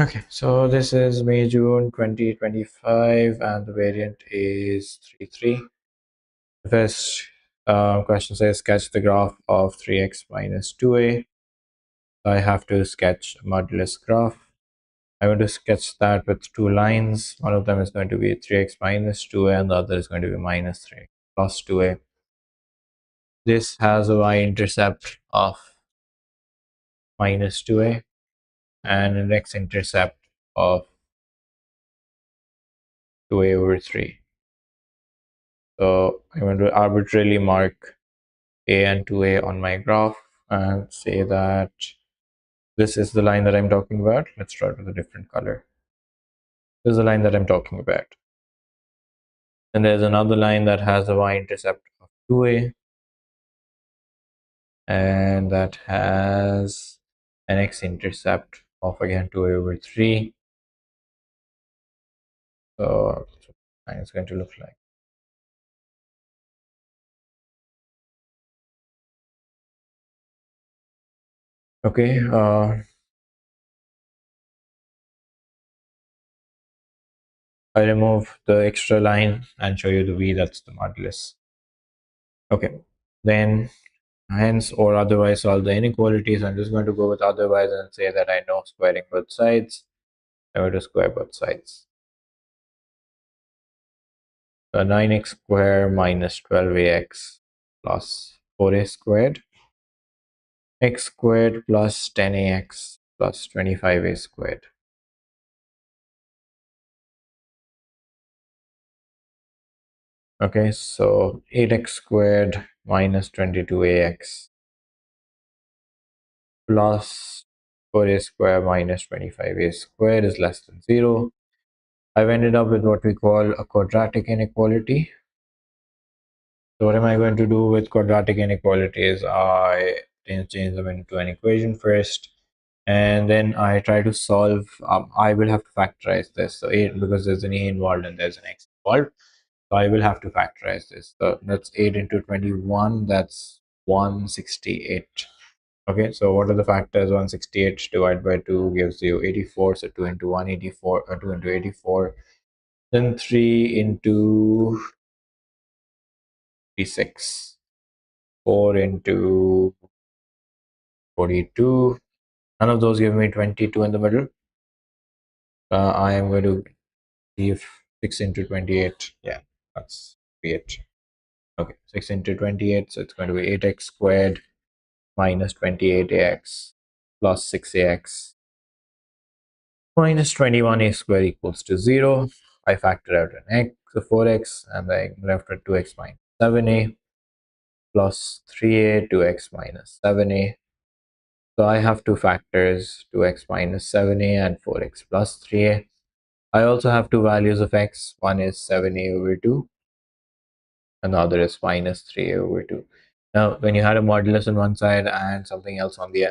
Okay, so this is May, June 2025, and the variant is 3, 3. The first question says sketch the graph of 3x minus 2a. I have to sketch a modulus graph. I'm going to sketch that with two lines. One of them is going to be 3x minus 2a, and the other is going to be minus 3 plus 2a. This has a y-intercept of minus 2a and an x-intercept of 2a over 3. So I'm going to arbitrarily mark a and 2a on my graph and say that this is the line that I'm talking about. Let's start with a different color. This is the line that I'm talking about. And there's another line that has a y-intercept of 2a and that has an x-intercept of again 2a over 3. So it's going to look like. Okay, I remove the extra line and show you the v, that's the modulus. Okay, then hence or otherwise solve the inequalities. I'm just going to go with otherwise and say that I know squaring both sides. I'm going to square both sides. So 9x squared minus 12ax plus 4a squared, x squared plus 10ax plus 25a squared. Okay, so 8x squared minus 22ax plus 4a squared minus 25a squared is less than 0. I've ended up with what we call a quadratic inequality. So what am I going to do with quadratic inequalities? I change them into an equation first, and then I try to solve. I will have to factorize this. So because there's an a involved and there's an x involved, so I will have to factorize this. So that's 8 into 21. That's 168. Okay, so what are the factors? 168 divided by 2 gives you 84. So 2 into 184, 2 into 84. Then 3 into 36. 4 into 42. None of those give me 22 in the middle. I am going to leave 6 into 28. Yeah, that's 8. Okay, 6 into 28. So it's going to be 8x squared minus 28ax plus 6ax minus 21a squared equals to 0. I factor out an x, so 4x, and I'm left with 2x minus 7a plus 3a, 2x minus 7a. So I have two factors, 2x minus 7a and 4x plus 3a. I also have two values of x. One is 7a over 2 and the other is minus 3a over 2. Now, when you had a modulus on one side and something else on the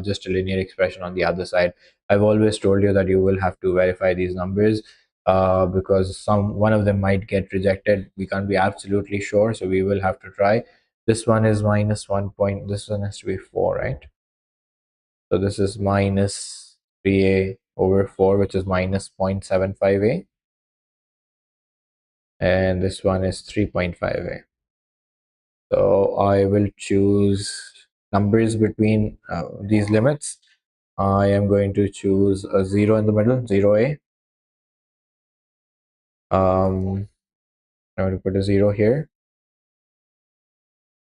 just a linear expression on the other side, I've always told you that you will have to verify these numbers because one of them might get rejected. We can't be absolutely sure, so we will have to try. This one is minus 1 point. This one has to be 4, right? So this is minus 3a over 4, which is minus 0.75a. And this one is 3.5a. So I will choose numbers between these limits. I am going to choose a 0 in the middle, 0a. I'm going to put a 0 here.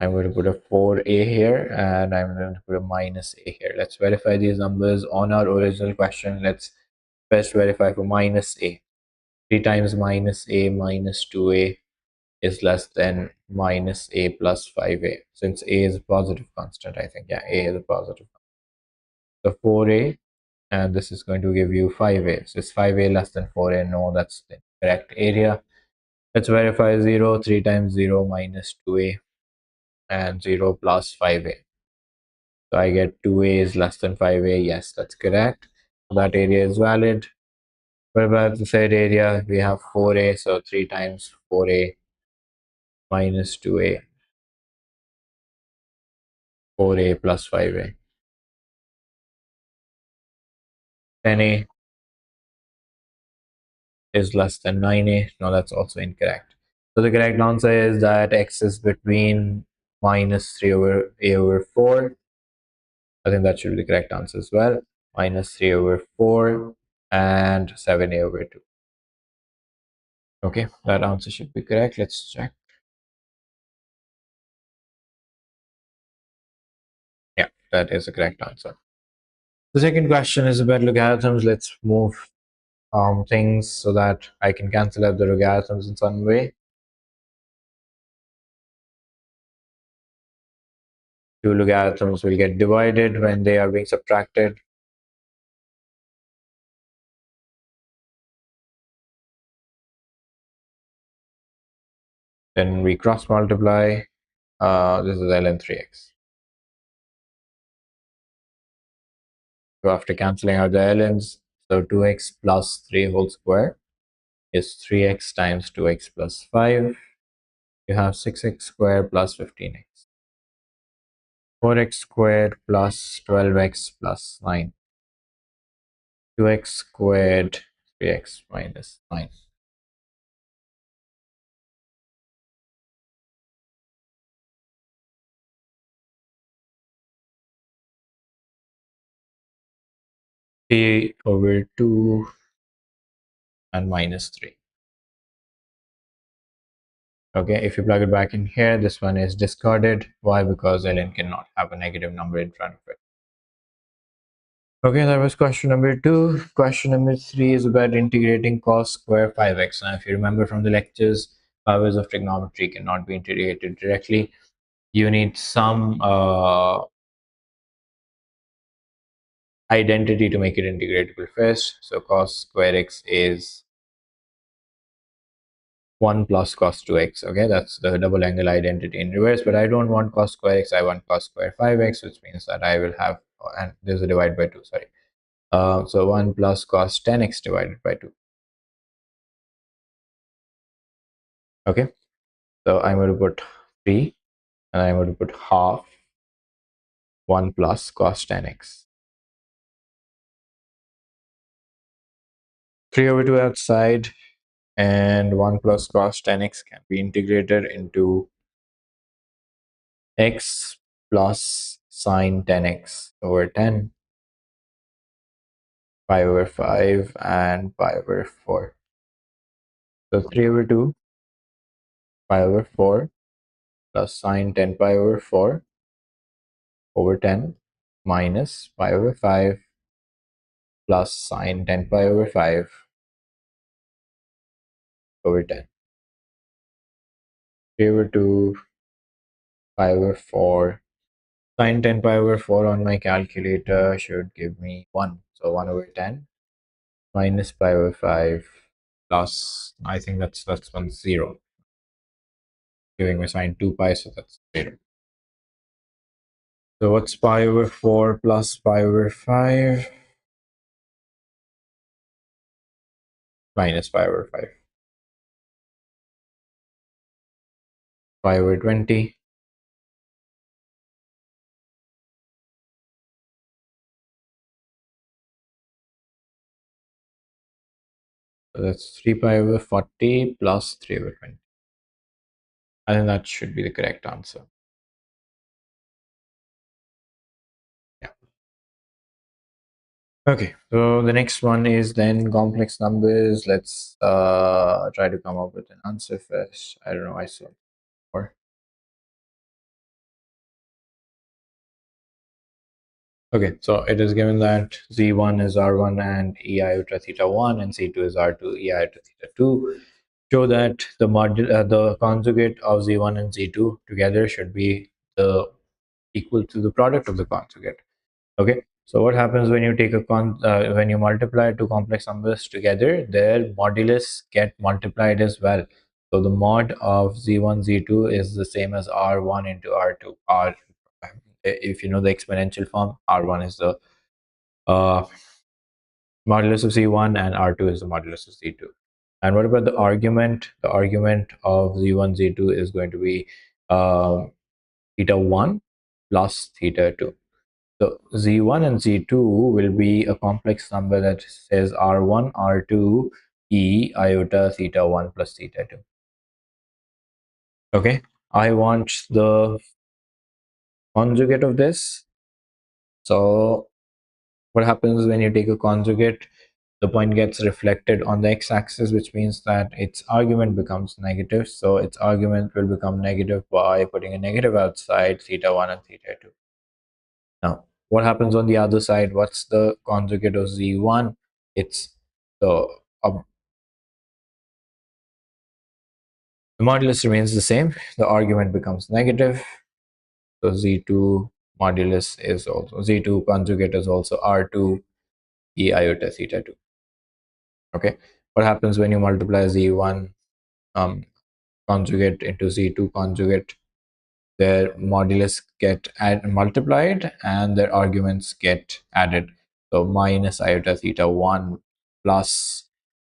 I'm going to put a 4a here, and I'm going to put a minus a here. Let's verify these numbers on our original question. Let's first verify for minus a. 3 times minus a minus 2a is less than minus a plus 5a. Since a is a positive constant, I think, yeah, a is a positive constant. So 4a, and this is going to give you 5a. So is 5a less than 4a? No, that's the correct area. Let's verify 0. 3 times 0 minus 2a and 0 plus 5a. So I get 2a is less than 5a. Yes, that's correct. That area is valid. What about the third area? We have 4a, so 3 times 4a minus 2a, 4a plus 5a. 10a is less than 9a. No, that's also incorrect. So the correct answer is that x is between minus 3 over a over 4. I think that should be the correct answer as well. Minus 3 over 4 and 7a over 2. Okay, that answer should be correct. Let's check. Yeah, that is the correct answer. The second question is about logarithms. Let's move things so that I can cancel out the logarithms in some way. Two logarithms will get divided when they are being subtracted. Then we cross multiply. This is ln 3x. So after cancelling out the ln's, so 2x plus 3 whole square is 3x times 2x plus 5. You have 6x squared plus 15x. 4x squared plus 12x plus 9. 2x squared 3x minus 9. A over 2 and minus 3. Okay, if you plug it back in here, this one is discarded. Why? Because ln cannot have a negative number in front of it. Okay, that was question number 2. Question number 3 is about integrating cos square 5x. Now, if you remember from the lectures, powers of trigonometry cannot be integrated directly. You need some identity to make it integratable first. So cos square x is 1 plus cos 2x. Okay, that's the double angle identity in reverse, but I don't want cos square x, I want cos square 5x, which means that I will have, and there's a divide by 2, sorry. So 1 plus cos 10x divided by 2. Okay, so I'm going to put 3 and I'm going to put half 1 plus cos 10x. 3 over 2 outside, and 1 plus cos 10x can be integrated into x plus sine 10x over 10, pi over 5 and pi over 4. So 3 over 2 pi over 4 plus sine 10 pi over 10 minus pi over 5 plus sine 10 pi over 5 over 10. 3 over 2 pi over 4. Sine 10 pi over 4 on my calculator should give me 1. So 1 over 10 minus pi over 5 plus, I think that's 1 0. Giving me sine 2 pi, so that's 0. So what's pi over 4 plus pi over 5? Minus pi over 5. Pi over 20. So that's 3 pi over 40 plus 3 over 20. I think that should be the correct answer. Yeah. Okay, so the next one is then complex numbers. Let's try to come up with an answer first. I don't know, I saw more. Okay, so it is given that Z1 is R1 and E iota theta 1 and C2 is R2 E iota theta 2. Show that the conjugate of Z1 and Z2 together should be equal to the product of the conjugate. Okay, so what happens when you take when you multiply two complex numbers together, their modulus get multiplied as well. So the mod of Z1 Z2 is the same as R1 into R2. If you know the exponential form, R1 is the uh, modulus of Z1 and R2 is the modulus of Z2. And what about the argument? The argument of Z1 Z2 is going to be theta 1 plus theta 2. So z1 and z2 will be a complex number that says r1, r2, e iota theta 1 plus theta 2. Okay, I want the conjugate of this. So what happens when you take a conjugate? The point gets reflected on the x-axis, which means that its argument becomes negative. So its argument will become negative by putting a negative outside theta 1 and theta 2. Now, what happens on the other side? What's the conjugate of z1? It's the the modulus remains the same. The argument becomes negative. So z2 modulus is also z2 conjugate is also r2 e iota theta 2. Okay, what happens when you multiply z1 conjugate into z2 conjugate? Their modulus get multiplied and their arguments get added. So minus iota theta 1 plus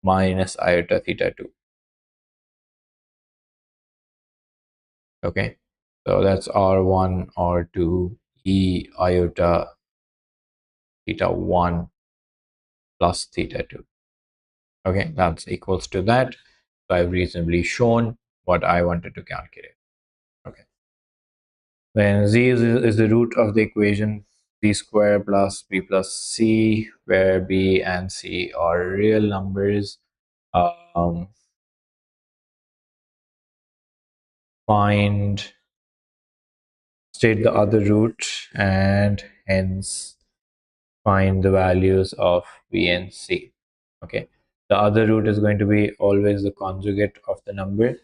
minus iota theta 2. Okay, so that's r1 r2 e iota theta 1 plus theta 2. Okay, that's equals to that. So I've reasonably shown what I wanted to calculate. Okay, then z is the root of the equation b square plus b plus c, where b and c are real numbers. um, State the other root and hence find the values of b and c. Okay, the other root is going to be always the conjugate of the number.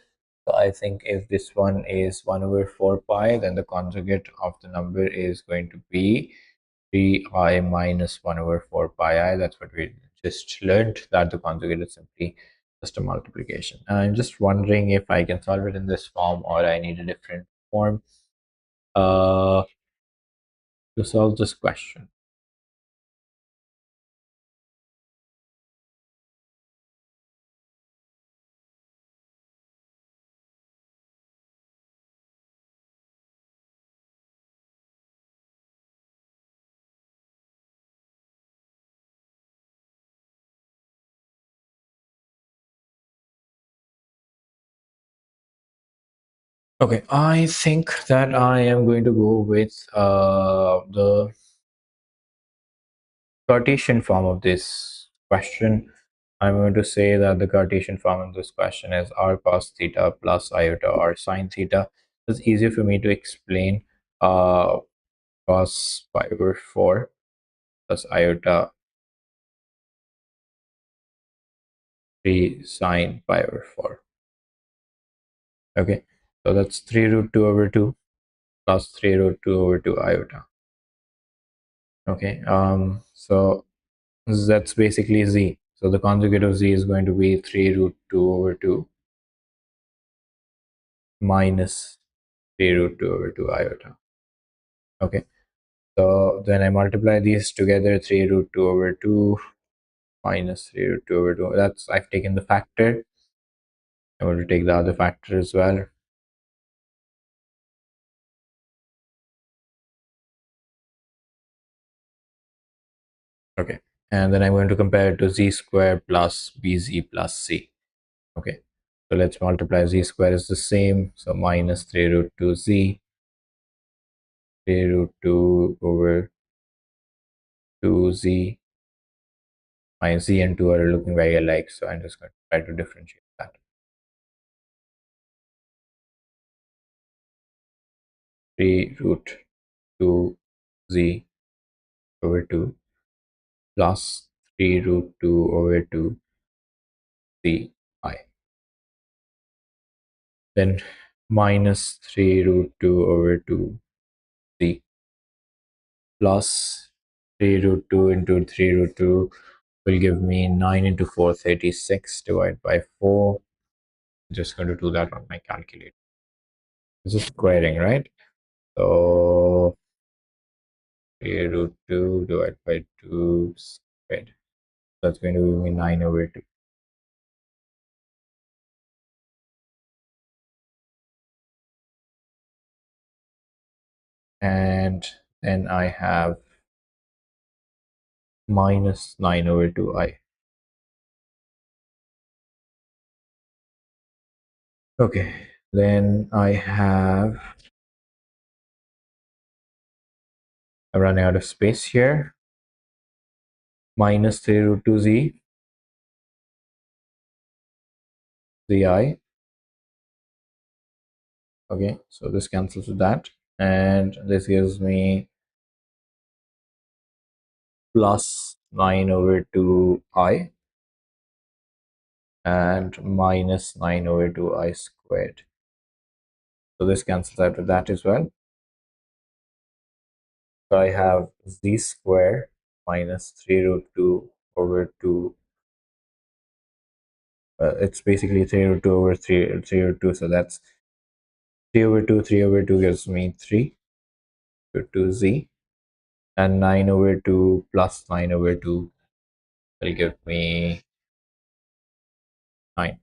So I think if this one is 1 over 4 pi, then the conjugate of the number is going to be 3i minus 1 over 4 pi I. That's what we just learned, that the conjugate is simply just a multiplication. I'm just wondering if I can solve it in this form or I need a different form to solve this question. Okay, I think that I am going to go with the Cartesian form of this question. I'm going to say that the Cartesian form of this question is r cos theta plus iota r sine theta. It's easier for me to explain cos pi over 4 plus iota 3 sine pi over 4. Okay, so that's 3 root 2 over 2 plus 3 root 2 over 2 iota. Okay, so that's basically z. So the conjugate of z is going to be 3 root 2 over 2 minus 3 root 2 over 2 iota. Okay, so then I multiply these together, 3 root 2 over 2 minus 3 root 2 over 2. That's, I've taken the factor. I'm going to take the other factor as well. Okay, and then I'm going to compare it to z square plus bz plus c. Okay, so let's multiply. Z square is the same, so minus 3 root 2 z, 3 root 2 over 2 z. My z and 2 are looking very alike, so I'm just going to try to differentiate that. 3 root 2 z over 2 plus 3 root 2 over 2 z I. Then minus 3 root 2 over 2 z plus 3 root 2 into 3 root 2 will give me 9 into 4, 36 divided by 4. I'm just going to do that on my calculator. This is squaring, right? So 3 root 2 divided by 2 squared. That's going to give me 9 over 2. And then I have minus 9 over 2i. Okay, then I'm running out of space here. Minus 3 root 2 zi. Okay, so this cancels with that, and this gives me plus 9 over 2i and minus 9 over 2i squared. So this cancels out with that as well. So I have z square minus 3 root 2 over 2. It's basically 3 root 2 over 3 root 2. So that's 3 over 2. 3 over 2 gives me 3 root 2z. And 9 over 2 plus 9 over 2 will give me 9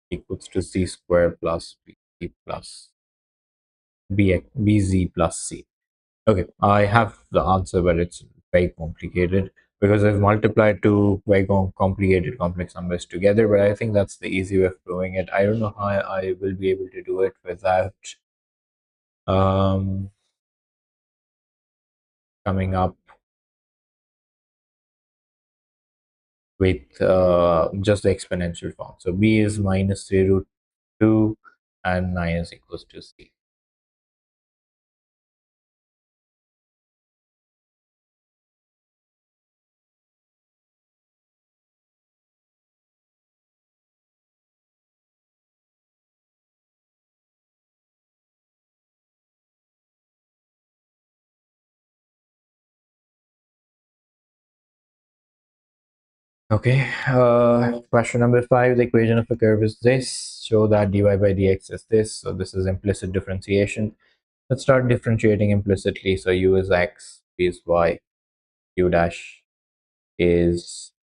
equals to c square plus b plus bz plus c. Okay, I have the answer, but it's very complicated because I've multiplied two very complicated complex numbers together. But I think that's the easy way of doing it. I don't know how I will be able to do it without um, coming up with just the exponential form. So b is minus 3 root 2 and 9 is equals to c. Okay, question number 5, the equation of a curve is this. Show that dy by dx is this. So this is implicit differentiation. Let's start differentiating implicitly. So u is x, v is y, u dash is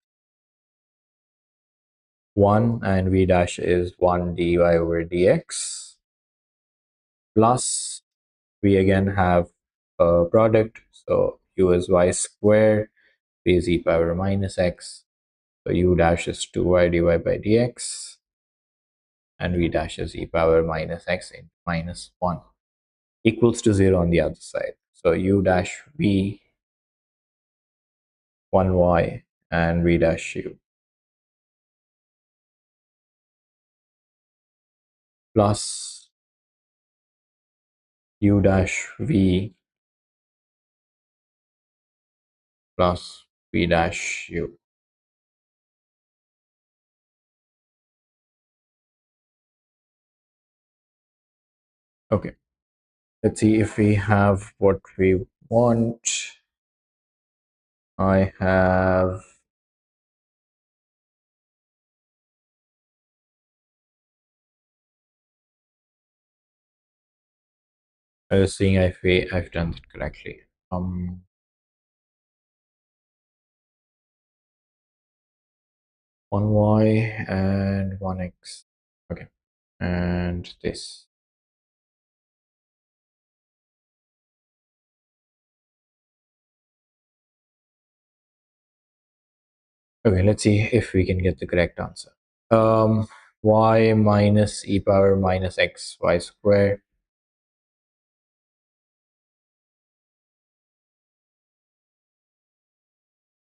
1 and v dash is 1 dy over dx, plus we again have a product. So u is y square, v is e power minus x. So u dash is 2y dy by dx, and v dash is e power minus x into minus 1 equals to 0 on the other side. So u dash v 1y and v dash u plus u dash v plus v dash u. Okay, let's see if we have what we want. I was seeing if I've done it correctly. 1y and 1x. Okay, and this. Okay, let's see if we can get the correct answer. Y minus e power minus x y squared.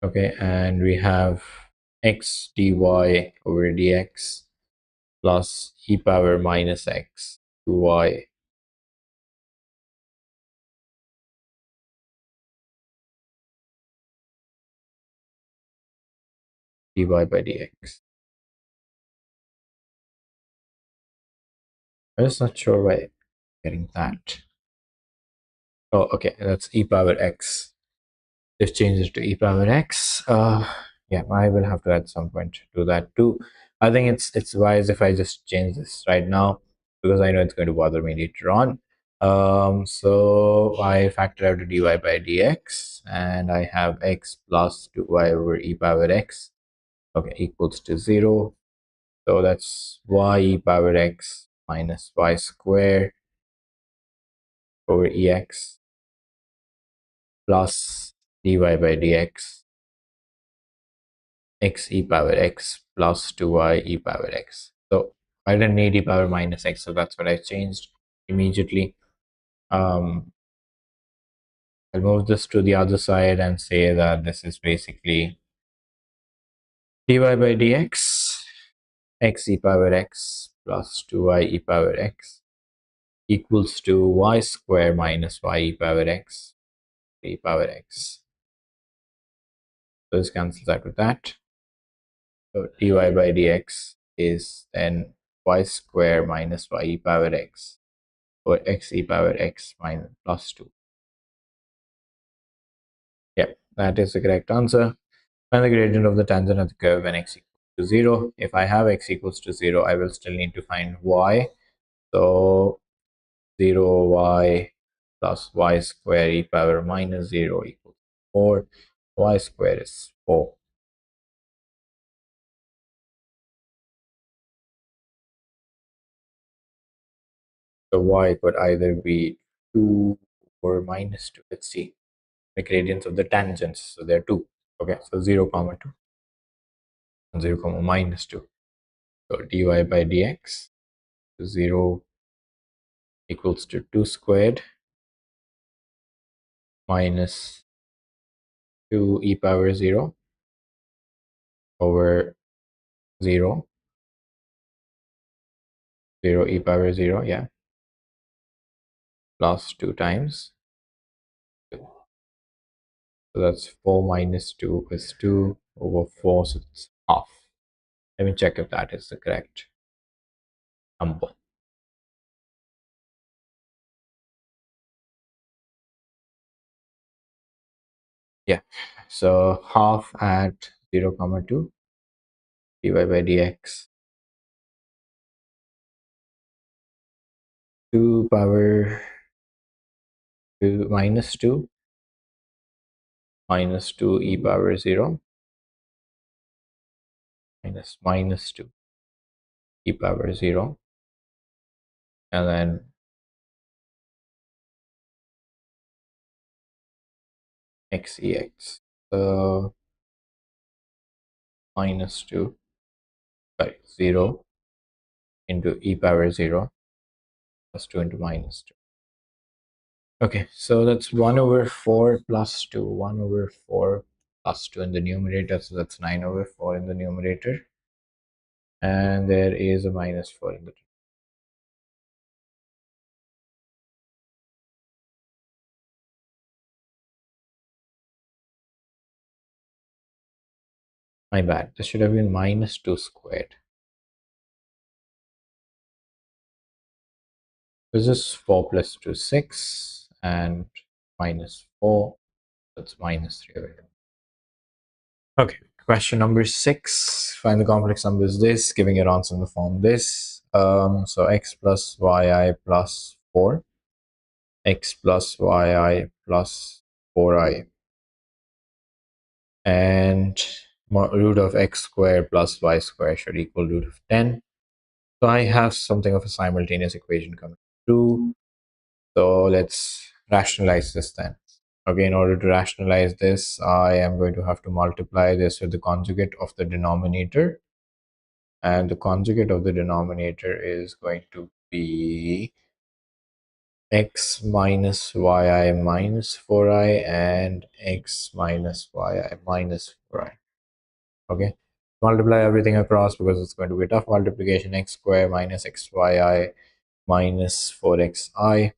Okay, and we have x dy over dx plus e power minus x 2y dy by dx. I'm just not sure why I'm getting that. Oh, okay, that's e power x. Just change it to e power x. Yeah, I will have to at some point do that too. I think it's wise if I just change this right now because I know it's going to bother me later on. So I factor out the dy by dx, and I have x plus 2y over e power x. Okay, equals to 0. So that's y e power x minus y square over ex plus dy by dx x e power x plus 2y e power x. So I didn't need e power minus x, so that's what I changed immediately. I'll move this to the other side and say that this is basically dy by dx x e power x plus 2y e power x equals to y square minus y e power x e power x. So this cancels out with that. So dy by dx is then y square minus y e power x or x e power x minus plus 2. Yeah, that is the correct answer. Find the gradient of the tangent of the curve when x equals to 0. If I have x equals to 0, I will still need to find y. So 0y plus y square e power minus 0 equals 4. Y square is 4. So y could either be 2 or minus 2. Let's see the gradients of the tangents. So they're 2. Okay, so 0 comma 2 and 0 comma minus 2. So dy by dx 0 equals to 2 squared minus 2 e power 0 over 0 e power 0, yeah, plus 2 times 2. So that's 4 minus 2 is 2 over 4, so it's half. Let me check if that is the correct number. Yeah, so half at 0 comma 2 dy by dx 2 power 2 minus 2 minus 2 e power 0 minus 2 e power 0 and then xex. So minus 2, sorry, 0 into e power 0 plus 2 into minus 2. Okay, so that's 1 over 4 plus 2. 1 over 4 plus 2 in the numerator, so that's 9 over 4 in the numerator. And there is a minus 4 in the denominator. My bad, this should have been minus 2 squared. This is 4 plus 2, 6, and minus 4, that's minus 3 over here. Okay, question number 6. Find the complex number is this, giving your answer in the form this. So x plus yi plus 4, x plus yi plus 4i, and root of x squared plus y squared should equal root of 10. So I have something of a simultaneous equation coming through. So let's rationalize this then. Okay, in order to rationalize this, I am going to have to multiply this with the conjugate of the denominator. And the conjugate of the denominator is going to be x minus yi minus 4i and x minus yi minus 4i. Okay, multiply everything across because it's going to be a tough multiplication. X square minus xyi minus 4xi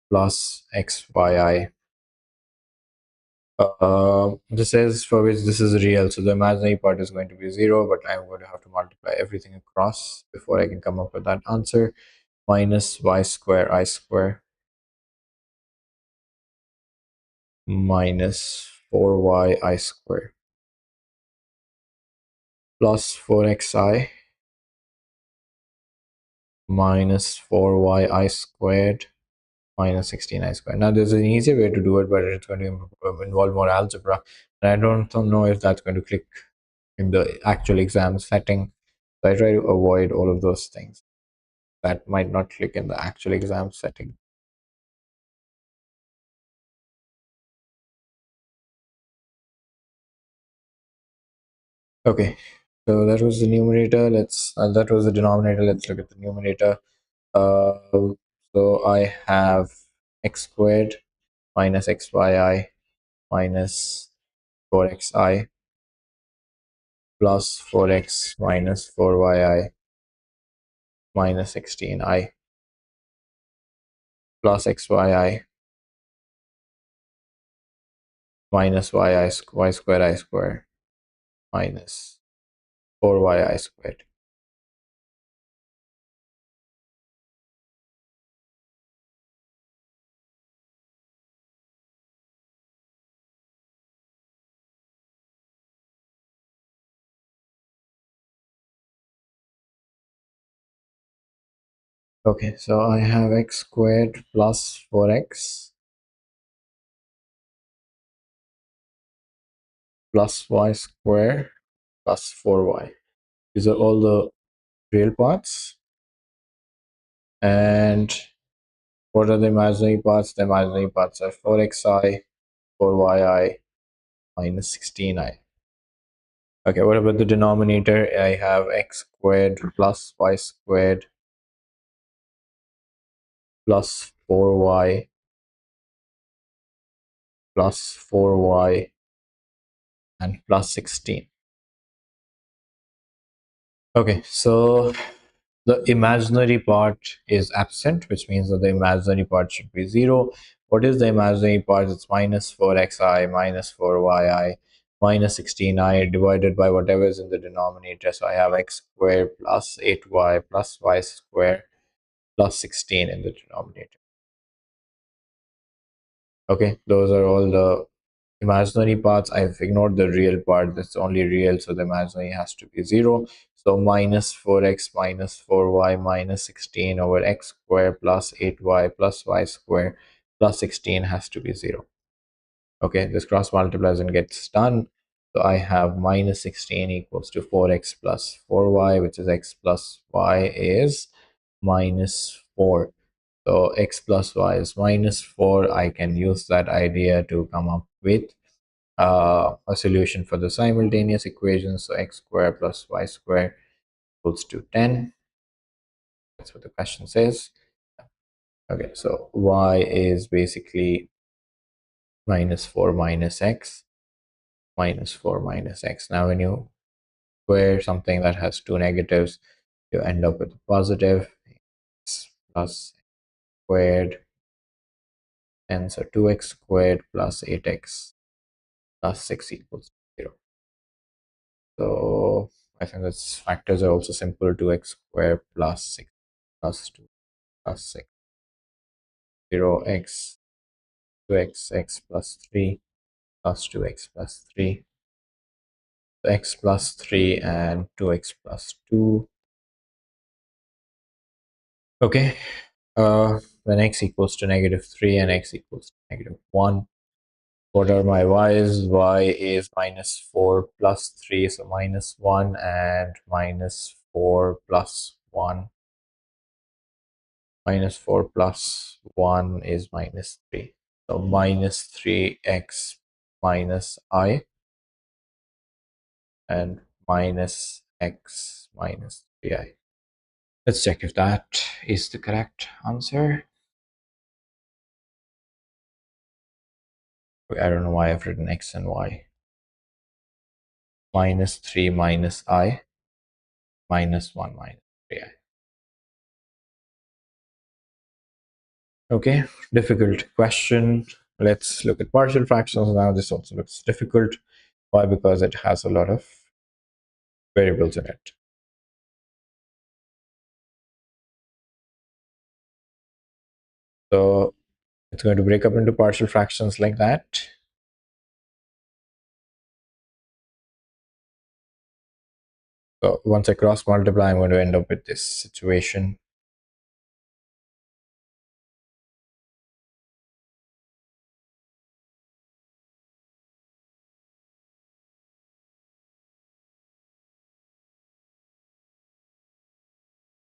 plus xyi. This is for which this is real, so the imaginary part is going to be 0, but I'm going to have to multiply everything across before I can come up with that answer. Minus y square I square minus 4y I square plus 4xi minus 4y I squared minus 16i squared. Now there's an easier way to do it, but it's going to involve more algebra, and I don't know if that's going to click in the actual exam setting. So I try to avoid all of those things that might not click in the actual exam setting. Okay, so that was the numerator. That was the denominator. Let's look at the numerator. Uh, so I have x squared minus xyi minus 4xi plus 4x minus 4yi minus 16i plus xyi minus y squared I squared minus 4yi squared. Okay, so I have x squared plus 4x plus y squared plus 4y. These are all the real parts. And what are the imaginary parts? The imaginary parts are 4xi, 4yi, minus 16i. Okay, what about the denominator? I have x squared plus y squared plus 4y plus 4y and plus 16. Okay, so the imaginary part is absent, which means that the imaginary part should be 0. What is the imaginary part? It's minus 4xi minus 4yi minus 16i divided by whatever is in the denominator. So I have x squared plus 8y plus y squared plus 16 in the denominator. Okay, those are all the imaginary parts. I've ignored the real part. That's only real, so the imaginary has to be 0. So minus 4x minus 4y minus 16 over x squared plus 8y plus y squared plus 16 has to be 0. Okay, this cross multiplies and gets done. So I have minus 16 equals to 4x plus 4y, which is x plus y is minus 4. So x plus y is minus 4. I can use that idea to come up with a solution for the simultaneous equation. So x squared plus y squared equals to 10. That's what the question says. Okay, so y is basically minus 4 minus x, minus 4 minus x. Now when you square something that has two negatives, you end up with a positive. X plus squared, and so 2x squared plus 8x plus 6 equals 0. So I think that's factors are also simple. 2x squared plus 6 plus 2 plus 6, 0x 2x x plus 3 plus 2x plus 3, x plus 3 and 2x plus 2. Okay, when x equals to negative 3 and x equals to negative 1. What are my y's? Y is minus 4 plus 3, so minus 1, and minus 4 plus 1. Minus 4 plus 1 is minus 3. So minus 3x minus I and minus x minus 3i. Let's check if that is the correct answer. I don't know why I've written x and y. Minus 3 minus I minus 1 minus 3i. Okay, difficult question. Let's look at partial fractions now. This also looks difficult. Why? Because it has a lot of variables in it. So it's going to break up into partial fractions like that. So once I cross multiply, I'm going to end up with this situation.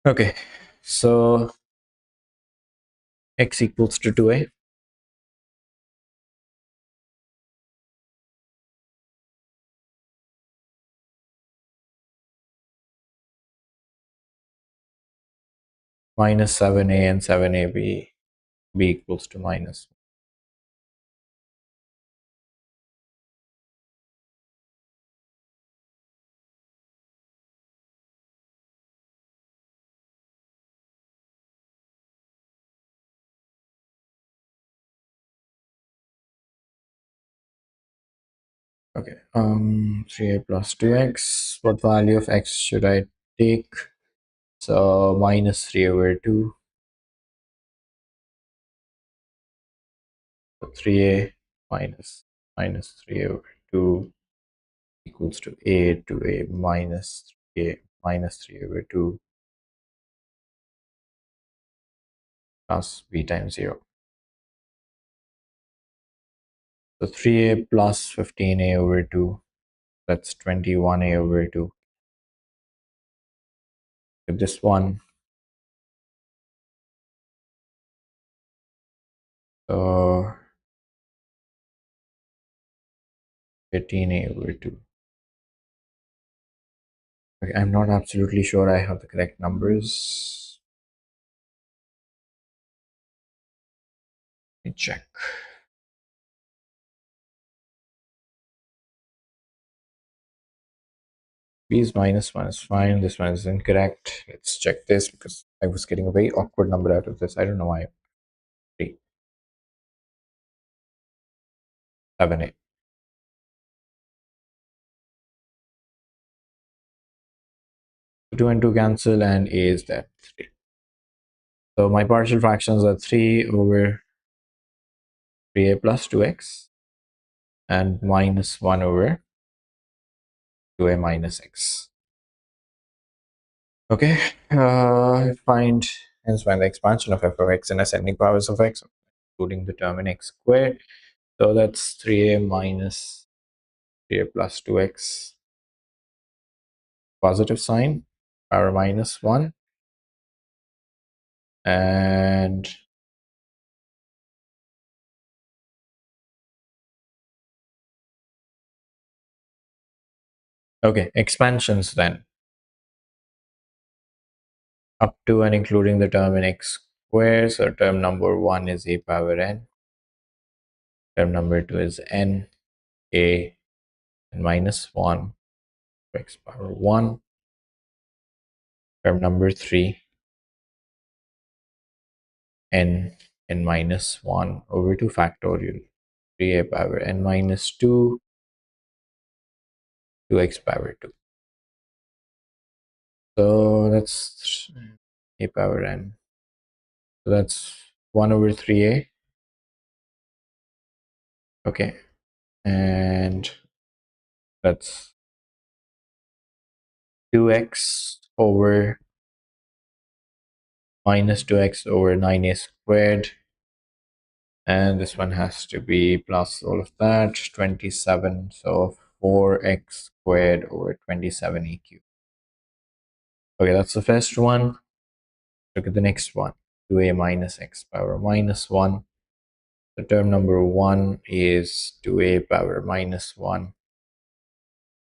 Okay, so x equals to 2a. minus 7a and 7ab be equals to minus. Okay, 3a plus 2x. What value of x should I take? So minus 3 over 2. So 3a minus 3 over 2 equals to a minus 3a minus 3 over 2 plus b times 0. So 3a plus 15a over 2, that's 21a over 2. With this one, so 15a over 2. Okay, I'm not absolutely sure I have the correct numbers. Let me check. B is minus 1 is fine. This one is incorrect. Let's check this because I was getting a very awkward number out of this. I don't know why. 3, 7a. 2 and 2 cancel and a is there. 3. So my partial fractions are 3 over 3a plus 2x and minus 1 over 2a minus x. Okay, hence find the expansion of f of x in ascending powers of x, including the term in x squared. So that's 3a minus 3a plus 2x, positive sign, power minus 1, and okay, expansions then. Up to and including the term in x squared. So term number 1 is a power n. Term number 2 is n, a, and minus 1, x power 1. Term number 3, n minus 1 over 2 factorial. 3a power n minus 2, 2x power 2. So that's a power n. So that's 1 over 3a. Okay. And that's 2x over minus 2x over 9a squared. And this one has to be plus all of that, 27. So 4x squared over 27a cubed. Okay, that's the first one. Look at the next one. 2a minus x power minus 1. The term number 1 is 2a power minus 1.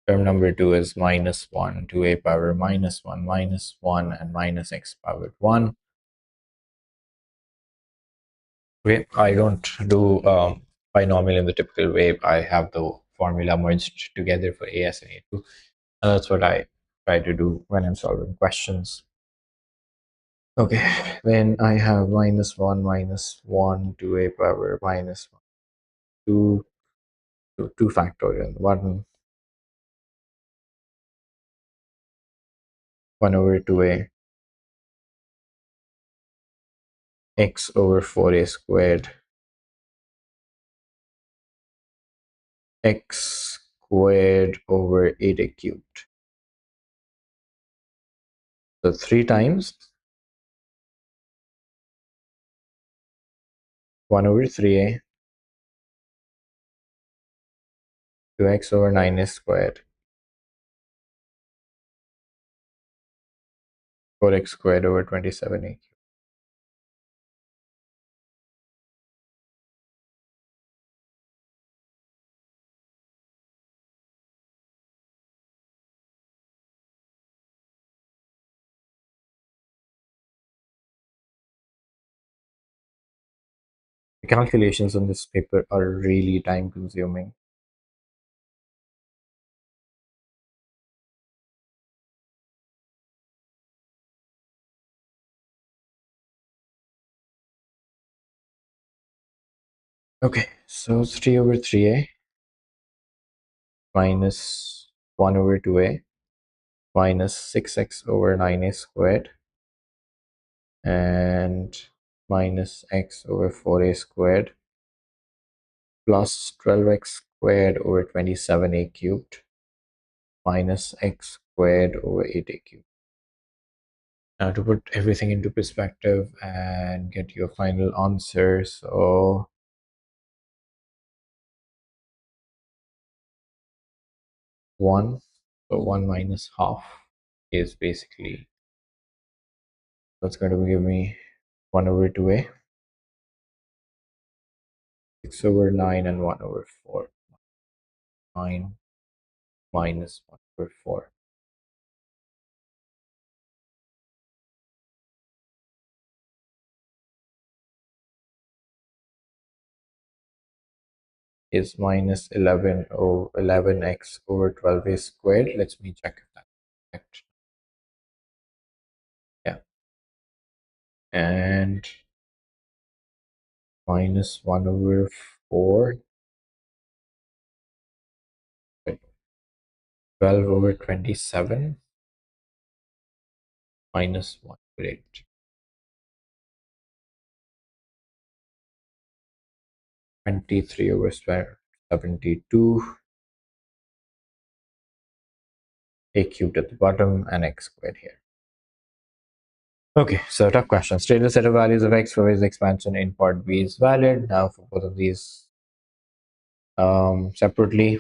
Term number 2 is minus 1, 2a power minus 1, minus 1, and minus x powered 1. Okay, I don't do binomial in the typical way. I have the formula merged together for AS and A2. And that's what I try to do when I'm solving questions. Okay, then I have minus 1, 2a power minus 1, 2, 2 factorial, 1 over 2a, x over 4a squared, x squared over 8a cubed. So 3 times 1 over 3a, 2x over 9a squared, 4x squared over 27a. The calculations on this paper are really time consuming. Okay, so 3 over 3a minus 1 over 2a minus 6x over 9a squared and minus x over 4a squared plus 12x squared over 27a cubed minus x squared over 8a cubed. Now to put everything into perspective and get your final answer, so 1, so 1 minus half is basically, that's going to give me 1 over 2a, 6 over 9 and 1 over 4. 9 minus 1 over 4 is minus 11 over 11x over 12a squared. Let me check if that's correct. Yeah, and minus 1 over 4, 12 over 27 minus 1 over 8. 23 over 72, a cubed at the bottom and x squared here. Okay, so tough question. State the set of values of x for which the expansion in part B is valid. Now for both of these separately,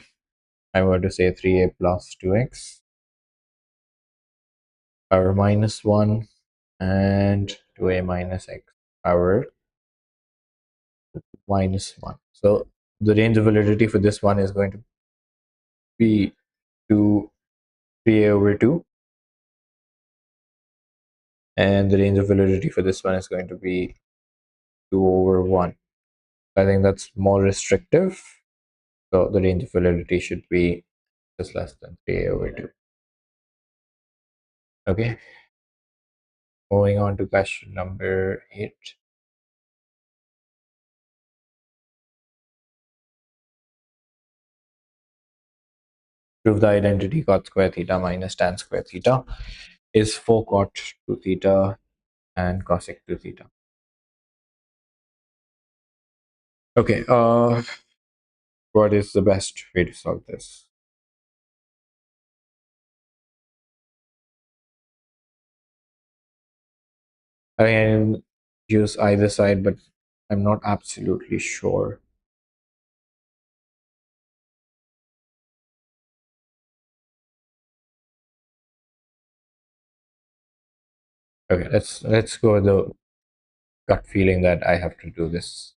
I'm going to say 3a plus 2x power minus 1 and 2a minus x power minus 1. So the range of validity for this one is going to be 3a over 2, and the range of validity for this one is going to be 2 over 1. I think that's more restrictive, so the range of validity should be just less than 3a over 2. Okay, moving on to question number 8. Prove the identity cot square theta minus tan square theta is 4 cot 2 theta and cosec 2 theta. Okay, what is the best way to solve this? I can use either side, but I'm not absolutely sure. Okay, let's go with the gut feeling that I have to do this.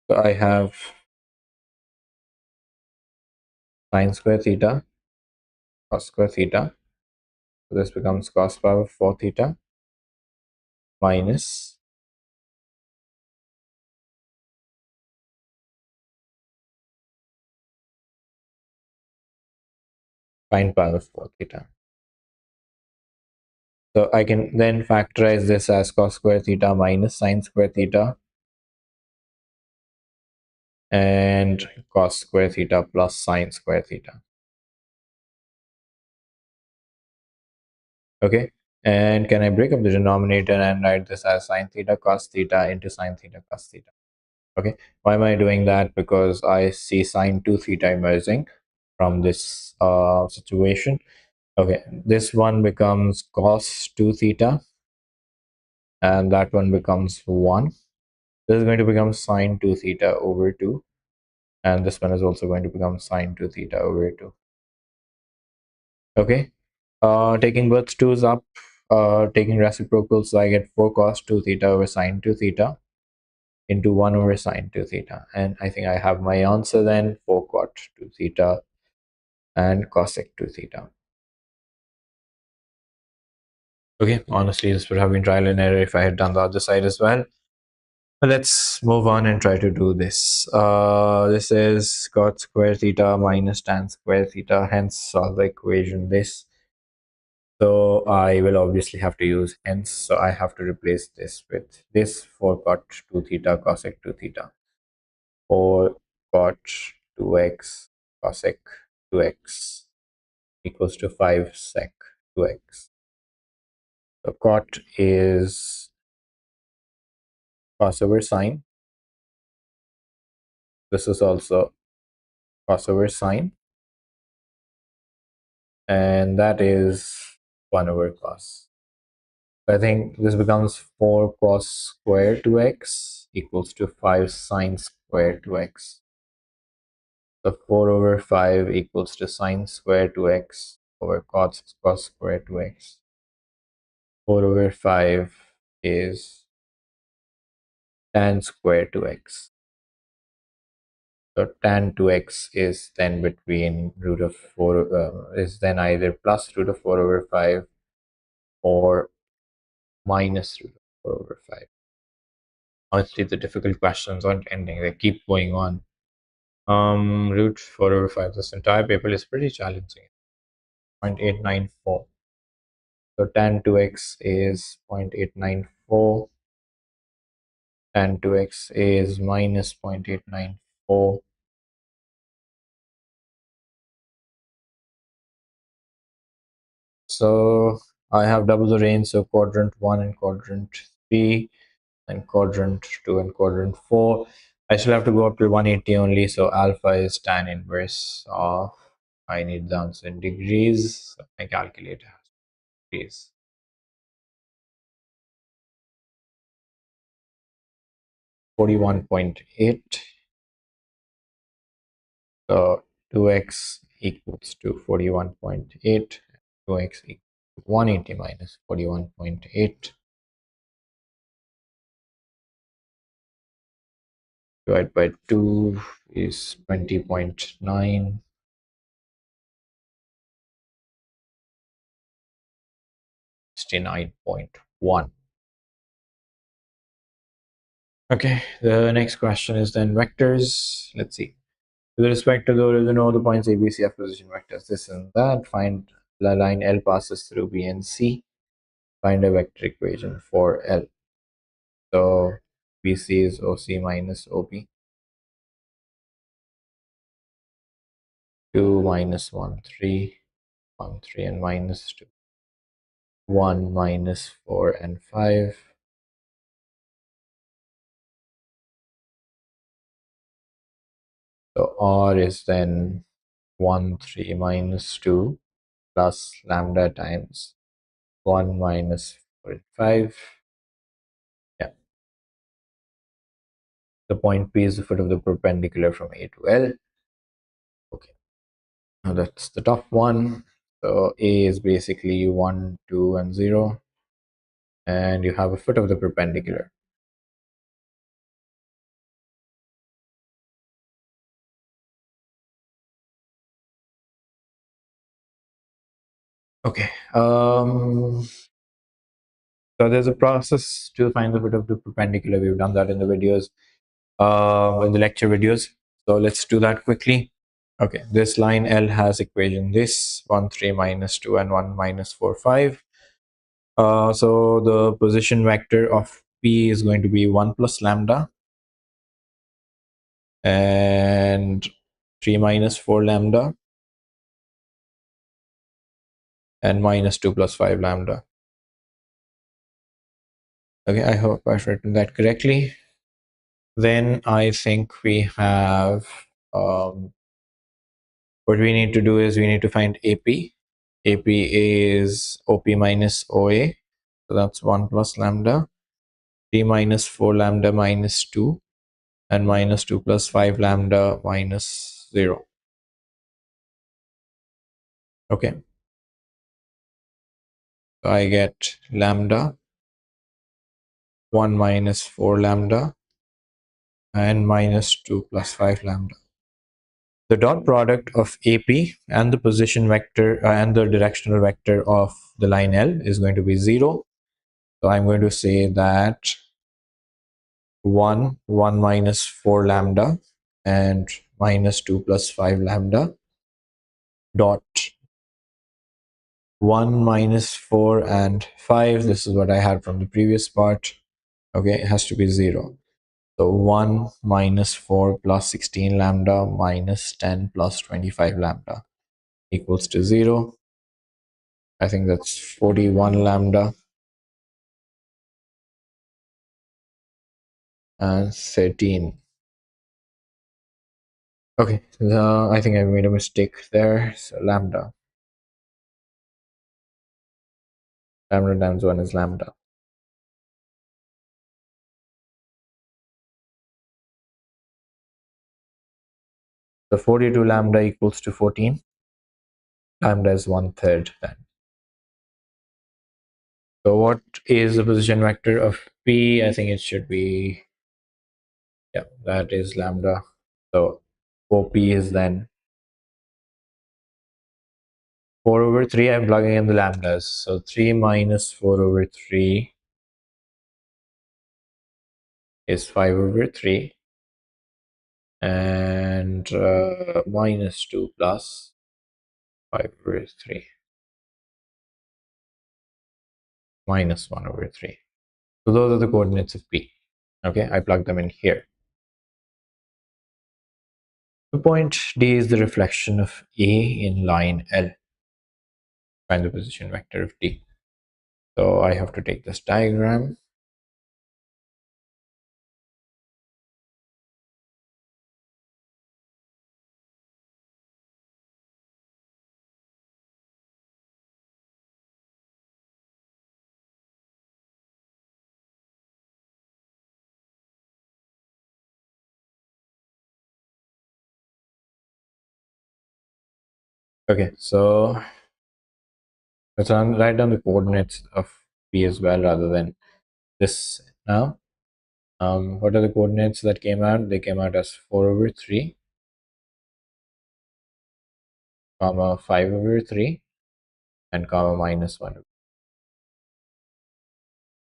So I have sine square theta, cos square theta. So this becomes cos power 4 theta minus sine power 4 theta. So I can then factorize this as cos square theta minus sine square theta and cos square theta plus sine square theta. Okay, and can I break up the denominator and write this as sine theta cos theta into sine theta cos theta? Okay, why am I doing that? Because I see sine 2 theta emerging from this situation. Okay, this one becomes cos 2 theta and that one becomes 1. This is going to become sine 2 theta over 2, and this one is also going to become sine 2 theta over 2. Okay, taking both 2's up, taking reciprocals, so I get 4 cos 2 theta over sine 2 theta into 1 over sine 2 theta, and I think I have my answer then, 4 cot 2 theta and cosec 2 theta. Okay, honestly, this would have been trial and error if I had done the other side as well. But let's move on and try to do this. This is cot square theta minus tan square theta, hence solve the equation this. So I will obviously have to use hence. So I have to replace this with this for cot 2 theta cosec 2 theta. For cot 2x cosec 2x equals to 5 sec 2x. So cot is cos over sine. This is also cos over sine. And that is 1 over cos. I think this becomes 4 cos square 2x equals to 5 sine square 2x. So 4 over 5 equals to sine square 2x over cos square 2x. 4 over 5 is tan square 2x. So tan 2x is then between root of 4, is then either plus root of 4 over 5 or minus root of 4 over 5. Honestly, the difficult questions aren't ending, they keep going on. Root 4 over 5, this entire paper is pretty challenging. 0.894. So tan 2x is 0.894. Tan 2x is minus 0.894. So I have double the range, so quadrant 1 and quadrant 3, and quadrant 2 and quadrant 4. I still have to go up to 180 only, so alpha is tan inverse of, I need the answer in degrees, so my calculator has degrees. 41.8. So 2x equals to 41.8. 2x equals to 180 minus 41.8. Divided by 2 is 20.9. 69.1. Okay, the next question is then vectors. Let's see. With respect to the points A, B, C have position vectors, this and that, find the line L passes through B and C. Find a vector equation for L. So BC is OC minus OP. 2 minus 1, 3, 1, 3 and minus 2. 1 minus 4 and 5. So R is then 1, 3 minus 2 plus lambda times 1 minus 4 and 5. Yeah. The point P is the foot of the perpendicular from A to L. Okay. Now that's the top one. So A is basically 1, 2, and 0. And you have a foot of the perpendicular. Okay. So there's a process to find the foot of the perpendicular. We've done that in the videos, in the lecture videos. So let's do that quickly. Okay, this line L has equation this 1, 3 minus 2 and 1 minus 4, 5. So the position vector of P is going to be 1 plus lambda and 3 minus 4 lambda and minus 2 plus 5 lambda. Okay, I hope I've written that correctly. Then I think we have what we need to do is we need to find AP. AP is OP minus OA. So that's 1 plus lambda. 3 minus 4 lambda minus 2 and minus 2 plus 5 lambda minus 0. Okay. So I get lambda 1 minus 4 lambda and minus 2 plus 5 lambda. The dot product of AP and the position vector and the directional vector of the line L is going to be 0. So I'm going to say that 1 minus 4 lambda and minus 2 plus 5 lambda dot 1 minus 4 and 5. This is what I had from the previous part. Okay, it has to be 0. So 1 minus 4 plus 16 lambda minus 10 plus 25 lambda equals to 0. I think that's 41 lambda and 13. Okay, I think I made a mistake there. So lambda times 1 is lambda. So 42 lambda equals to 14. Lambda is 1/3 then. So what is the position vector of P? I think it should be, yeah, that is lambda. So OP is then 4 over 3. I'm plugging in the lambdas. So 3 minus 4 over 3 is 5 over 3. And minus 2 plus 5 over 3 minus 1 over 3. So those are the coordinates of P. Okay, I plug them in here. The point D is the reflection of A in line L. Find the position vector of D. So I have to take this diagram. Okay, so let's write down the coordinates of P as well rather than this now. What are the coordinates that came out? They came out as 4 over 3, comma 5 over 3, and comma minus 1.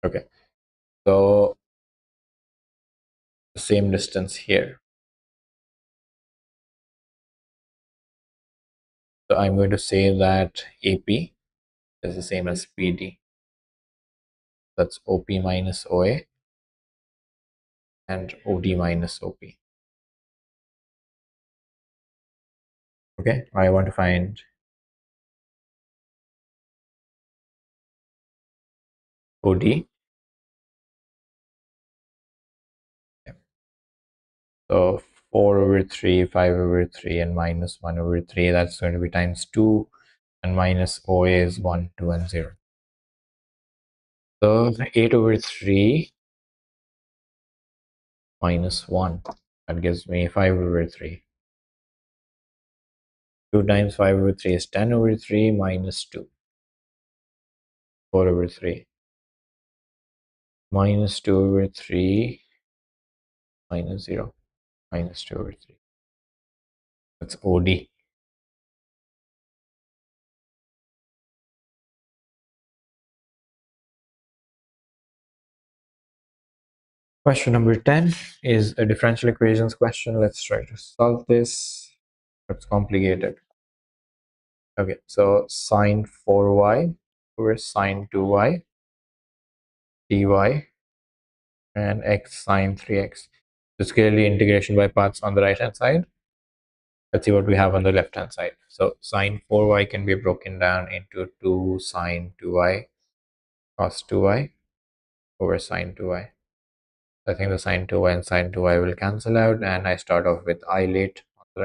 Okay, so the same distance here. So I'm going to say that AP is the same as PD. That's OP minus OA and OD minus OP. Okay, I want to find OD. Yeah. So 4 over 3, 5 over 3, and minus 1 over 3. That's going to be times 2, and minus OA is 1, 2, and 0. So 8 over 3 minus 1. That gives me 5 over 3. 2 times 5 over 3 is 10 over 3 minus 2. 4 over 3. Minus 2 over 3 minus 0. Minus 2 over 3. That's OD. Question number 10 is a differential equations question. Let's try to solve this. It's complicated. Okay, so sine 4y over sine 2y dy and x sine 3x. It's clearly integration by parts on the right hand side. Let's see what we have on the left hand side. So sine 4y can be broken down into 2 sine 2y cos 2y over sine 2y. I think the sine 2y and sine 2y will cancel out, and I start off with I late on the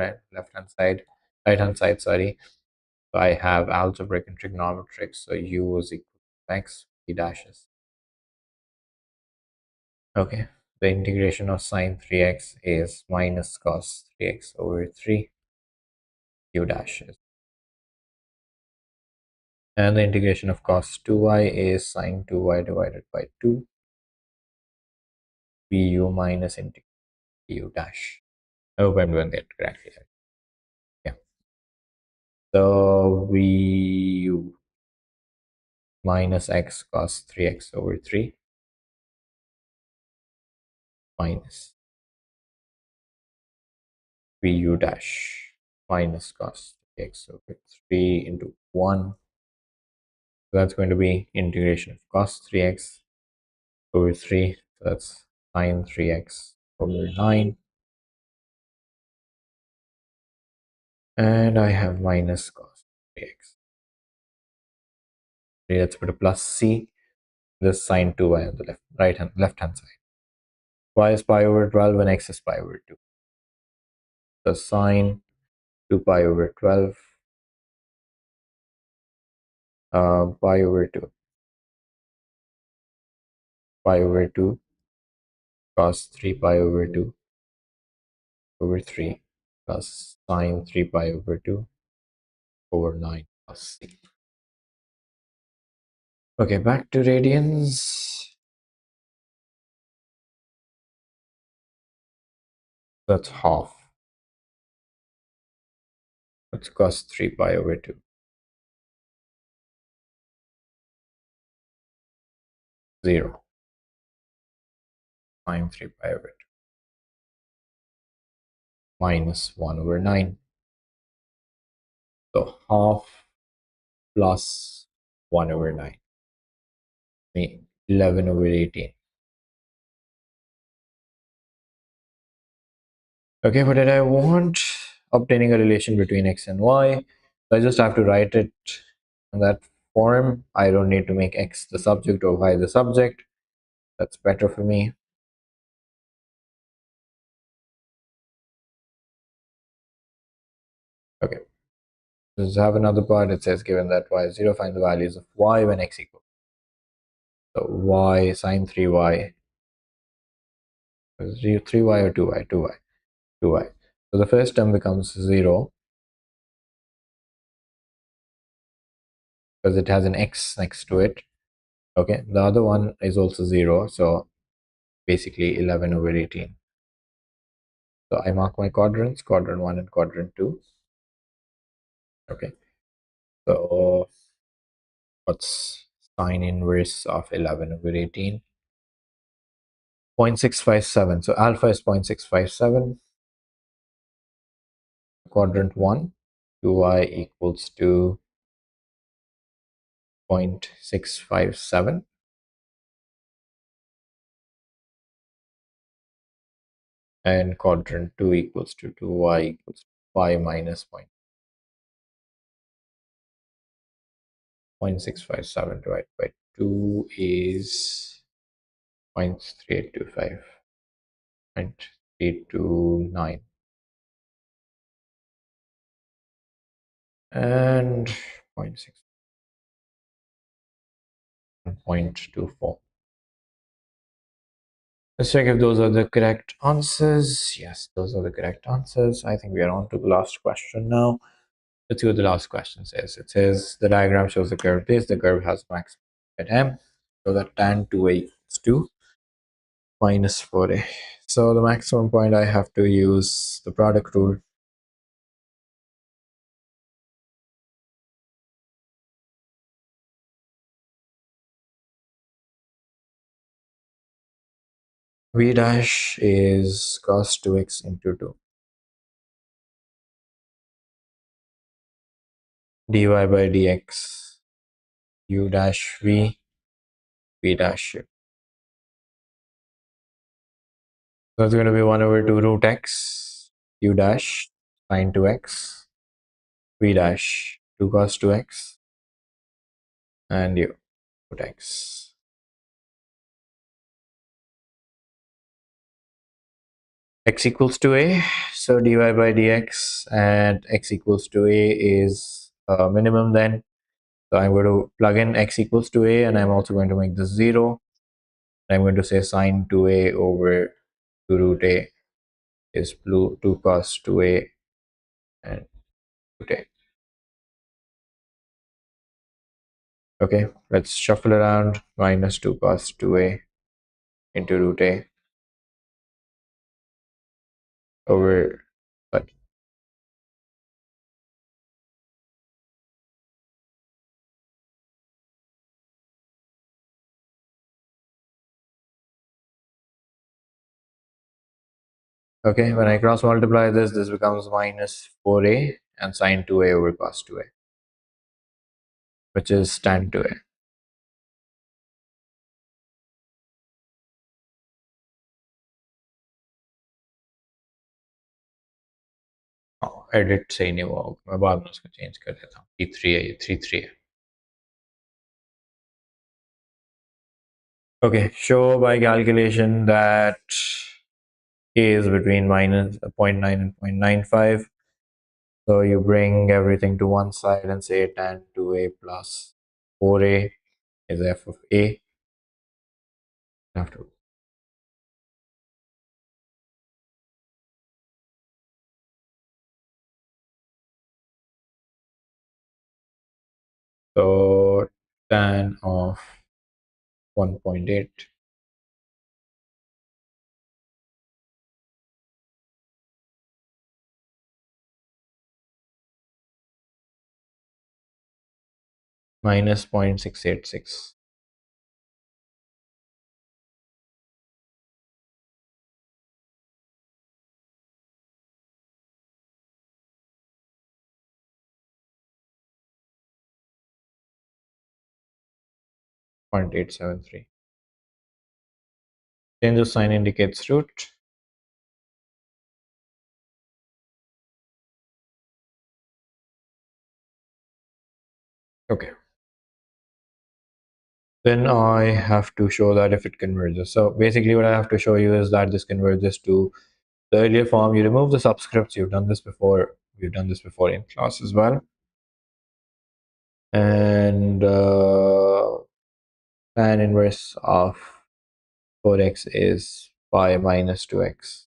right hand side, sorry. So I have algebraic and trigonometric, so u is equal to x, p dashes. Okay, the integration of sine 3x is minus cos 3x over 3 u dashes. And the integration of cos 2y is sine 2y divided by 2 pu minus into u dash. I hope I'm doing that correctly. So VU minus x cos 3x over 3 minus VU dash minus cos 3x over 3 into 1. So that's going to be integration of cos 3x over 3. So that's sine 3x over 9. And I have minus cos 3x. Let's put a plus c. This sine 2y on the left hand side. Y is pi over 12 and x is pi over 2. So sine 2 pi over 12 pi over 2 pi over 2 cos 3 pi over 2 over 3 plus sine 3 pi over 2 over 9 plus c. Okay, back to radians. That's half. That's cos 3 pi over 2. 0. Sine 3 pi over 2. Minus 1 over 9. So half plus 1 over 9. 11 over 18. Okay, what did I want? Obtaining a relation between x and y. So I just have to write it in that form. I don't need to make x the subject or y the subject. That's better for me. Okay, let's have another part. It says given that y is 0, find the values of y when x equals. So y sine 3y is 3y or 2y? 2y. 2y. So the first term becomes 0 because it has an x next to it. Okay, the other one is also 0. So basically 11 over 18. So I mark my quadrants, quadrant 1 and quadrant 2. Okay, so what's sine inverse of 11 over 18? 0.657. So alpha is 0.657. Quadrant 1, 2y equals to 0.657. And quadrant 2 equals to 2y equals to 5 minus 0.657 divided by 2 is 0.3825. 0.329 and 0.6 0.24. Let's check if those are the correct answers. Yes, those are the correct answers. I think we are on to the last question now. Let's see what the last question says. It says the diagram shows the curve this. The curve has max at m. So that tan 2a equals to minus 4a. So the maximum point I have to use the product rule. V dash is cos 2x into 2. Dy by dx. U dash v. V dash u. So it's going to be 1 over 2 root x. U dash sine 2x. V dash 2 cos 2x. And u root x. X equals to a, so dy by dx and x equals to a is minimum then. So I'm going to plug in x equals to a and I'm also going to make this 0. I'm going to say sine 2a over 2 root a is 2 cos 2a and root a. Okay, let's shuffle around. Minus 2 cos 2a into root a over, but Okay, when I cross multiply this, this becomes minus 4a and sine 2a over cos 2a, which is tan 2a. Edit सही नहीं हुआ होगा, मैं बाद में उसको change कर देता हूँ. T3 है, ये 3 है. Okay, show by calculation that k is between minus 0.9 and 0.95. So you bring everything to one side and say tan 2a plus 4a is f of a. Have to. So tan of 1.8 minus 0.686. .873. Change of sign indicates root. Okay. Then I have to show that if it converges. So basically what I have to show you is that this converges to the earlier form. You remove the subscripts. You've done this before. We've done this before in class as well. And tan inverse of 4x is pi minus 2x.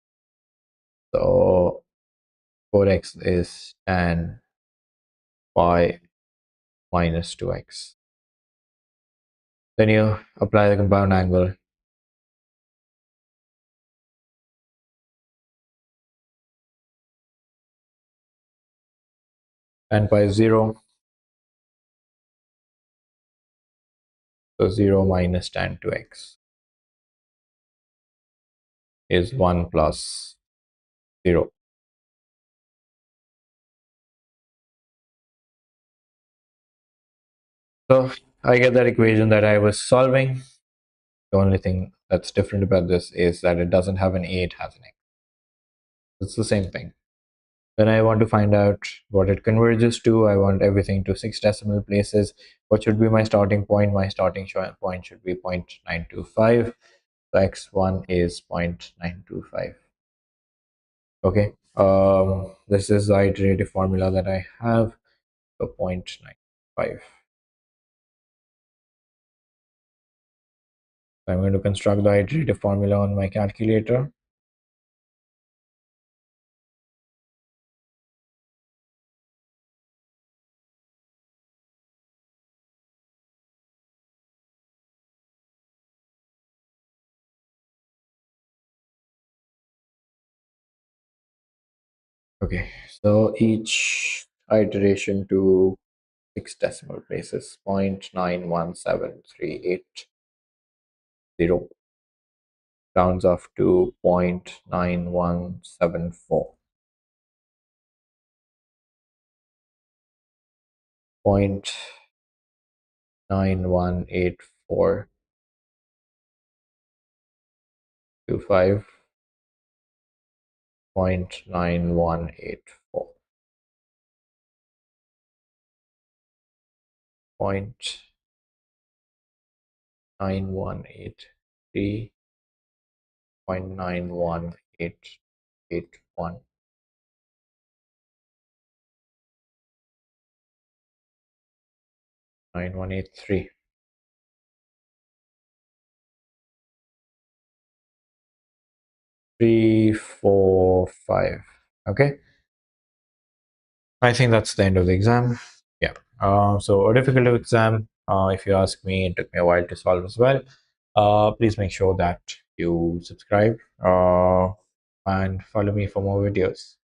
So 4x is tan pi minus 2x. Then you apply the compound angle. Tan pi is 0. So 0 minus tan 2x is 1 plus 0. So I get that equation that I was solving. The only thing that's different about this is that it doesn't have an a, it has an x. It's the same thing. Then I want to find out what it converges to. I want everything to 6 decimal places. What should be my starting point? My starting point should be 0.925. So x1 is 0.925. Okay. This is the iterative formula that I have. So 0.95. So I'm going to construct the iterative formula on my calculator. Okay, so each iteration to 6 decimal places, 0.917380 rounds off to 0.9174. 0.918425. 0.9184. 0.9183. 0.91881. 9183. 345. Okay, I think that's the end of the exam. Yeah. So a difficult exam, if you ask me. It took me a while to solve as well. Please make sure that you subscribe and follow me for more videos.